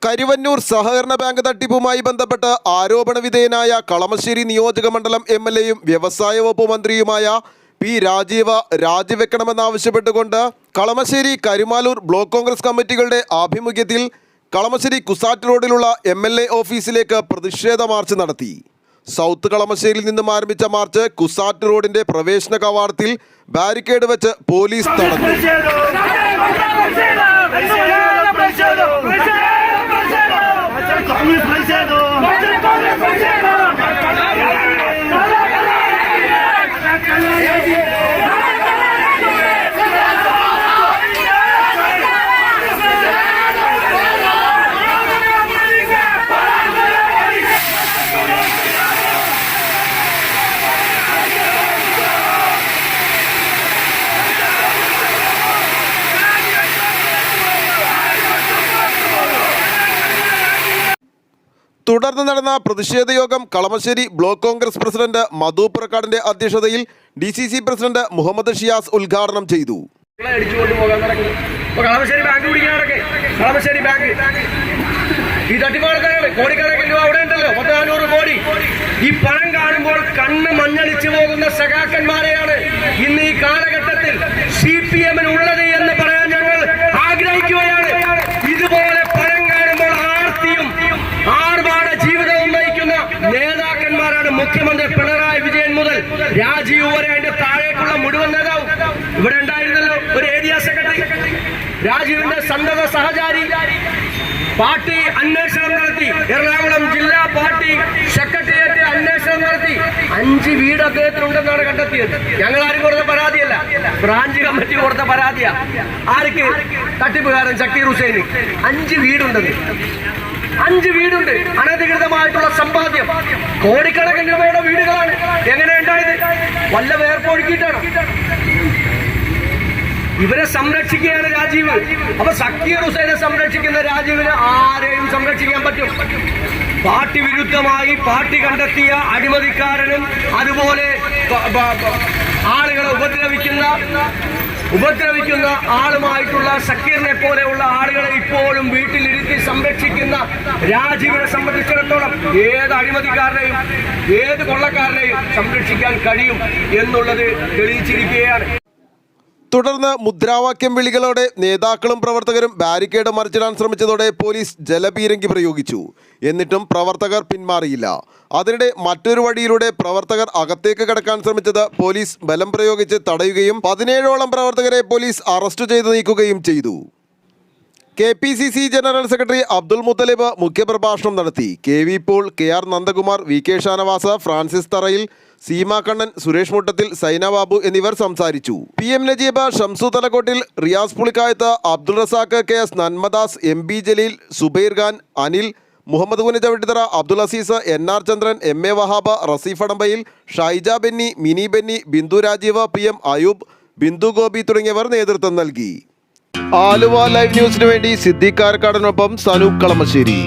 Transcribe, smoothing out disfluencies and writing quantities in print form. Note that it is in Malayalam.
കരുവന്നൂർ സഹകരണ ബാങ്ക് തട്ടിപ്പുമായി ബന്ധപ്പെട്ട് ആരോപണ വിധേയനായ കളമശ്ശേരി നിയോജക മണ്ഡലം എംഎൽഎയും വ്യവസായ വകുപ്പ് മന്ത്രിയുമായ പി രാജീവ് രാജിവെക്കണമെന്നാവശ്യപ്പെട്ടുകൊണ്ട് കളമശ്ശേരി കരുമാലൂർ ബ്ലോക്ക് കോൺഗ്രസ് കമ്മിറ്റികളുടെ ആഭിമുഖ്യത്തിൽ കളമശ്ശേരി കുസാറ്റ് റോഡിലുള്ള എംഎൽഎ ഓഫീസിലേക്ക് പ്രതിഷേധ മാർച്ച് നടത്തി. സൗത്ത് കളമശ്ശേരിയിൽ നിന്നും ആരംഭിച്ച മാർച്ച് കുസാറ്റ് റോഡിന്റെ പ്രവേശന കവാടത്തിൽ ബാരിക്കേഡ് വെച്ച് പോലീസ് തടഞ്ഞു. തുടർന്ന് നടന്ന പ്രതിഷേധ യോഗം കളമശ്ശേരി ബ്ലോക്ക് കോൺഗ്രസ് പ്രസിഡന്റ് മധു പുറക്കാടിന്റെ അധ്യക്ഷതയിൽ DCC പ്രസിഡന്റ് മുഹമ്മദ് ഷിയാസ് ഉദ്ഘാടനം ചെയ്തു. ഈ തട്ടിപ്പാളക്കാരാണ് കോടിക്കണക്കിന് രൂപ അവിടെ ഉണ്ടല്ലോ, 400 കോടി. ഈ പണം കാണുമ്പോൾ കണ്ണ് മഞ്ഞളിച്ചു പോകുന്ന സഖാക്കന്മാരെയാണ് ഇന്ന് ഈ കാലഘട്ടത്തിൽ CPM ഉള്ളത് എന്ന് പറയാൻ ഞങ്ങൾ ആഗ്രഹിക്കുകയാണ്. ഇതുപോലെ പണം കാണുമ്പോൾ ആർത്തിയും ആർഭാട ജീവിതവും നയിക്കുന്ന നേതാക്കന്മാരാണ് മുഖ്യമന്ത്രി പിണറായി വിജയൻ മുതൽ രാജീവ് വരെ അതിന്റെ താഴേക്കുള്ള മുഴുവൻ നേതാവും. ഇവിടെ ഉണ്ടായിരുന്നല്ലോ ഒരു ഏരിയ സെക്രട്ടറി, രാജീവിന്റെ സന്തത സഹചാരി. പാർട്ടി അന്വേഷണം നടത്തി, എറണാകുളം ജില്ലാ പാർട്ടി സെക്രട്ടേറിയറ്റ് അന്വേഷണം നടത്തി 5 വീട് അദ്ദേഹത്തിനുണ്ടെന്നാണ് കണ്ടെത്തിയത്. ഞങ്ങൾ ആരും കൊടുത്ത പരാതിയല്ല, ബ്രാഞ്ച് കമ്മിറ്റി കൊടുത്ത പരാതിയാ. ആർക്ക്? തട്ടിപ്പുകാരൻ സക്കീർ ഹുസൈന് 5 വീടുണ്ടെന്ന്. 5 വീടുണ്ട്, അനധികൃതമായിട്ടുള്ള സമ്പാദ്യം, കോടിക്കണക്കിന് രൂപയുടെ വീടുകളാണ്. എങ്ങനെ ഉണ്ടായത്? വല്ല വേർപ്പൊഴുക്കിയിട്ടാണ്. ഇവരെ സംരക്ഷിക്കുകയാണ് രാജീവ്. അപ്പൊ സക്കീർ ഹുസൈനെ സംരക്ഷിക്കുന്ന രാജീവിനെ ആരെയും സംരക്ഷിക്കാൻ പറ്റും? പാർട്ടി വിരുദ്ധമായി പാർട്ടി കണ്ടെത്തിയ അഴിമതിക്കാരനും അതുപോലെ ആളുകളെ ഉപദ്രവിക്കുന്ന ആളുമായിട്ടുള്ള സക്കീറിനെ പോലെയുള്ള ആളുകളെ ഇപ്പോഴും വീട്ടിലിരുത്തി സംരക്ഷിക്കുന്ന രാജീവിനെ സംബന്ധിച്ചിടത്തോളം ഏത് അഴിമതിക്കാരനെയും ഏത് കൊള്ളക്കാരനെയും സംരക്ഷിക്കാൻ കഴിയും എന്നുള്ളത് തെളിയിച്ചിരിക്കുകയാണ്. തുടർന്ന് മുദ്രാവാക്യം വിളികളോടെ നേതാക്കളും പ്രവർത്തകരും ബാരിക്കേഡ് മറിച്ചിടാൻ ശ്രമിച്ചതോടെ പോലീസ് ജലപീരങ്കി പ്രയോഗിച്ചു. എന്നിട്ടും പ്രവർത്തകർ പിന്മാറിയില്ല. അതിനിടെ മറ്റൊരു വഴിയിലൂടെ പ്രവർത്തകർ അകത്തേക്ക് കടക്കാൻ ശ്രമിച്ചത് പോലീസ് ബലം പ്രയോഗിച്ച് തടയുകയും 17ഓളം പ്രവർത്തകരെ പോലീസ് അറസ്റ്റ് ചെയ്ത് നീക്കുകയും ചെയ്തു. KPCC general secretary Abdul Muthalib മുഖ്യപ്രഭാഷണം നടത്തി. KV Paul, KR Nandakumar, VK Shanavas, Francis Tharayil, Seema Kannan, Suresh Muttathil, Saina Babu എന്നിവർ സംസാരിച്ചു. PM Najeeb, Shamsu Thalakkottil, Riyas Pulikkayath, Abdul Razak, KS നന്മദാസ്, MB Jaleel, Zubair Khan, Anil, Muhammad Kunju Chavittithara, Abdul Azeez, NR Chandran, MA Wahab, Raseef Adambayil, Shaija Benny, Mini Benny, Bindu Rajeev, PM Ayoob, Bindu Gopi തുടങ്ങിയവർ നേതൃത്വം നൽകി. ആലുവ ലൈവ് ന്യൂസിനു വേണ്ടി സിദ്ദീഖ് കാരക്കാടിനൊപ്പം സനൂപ് കളമശ്ശേരി.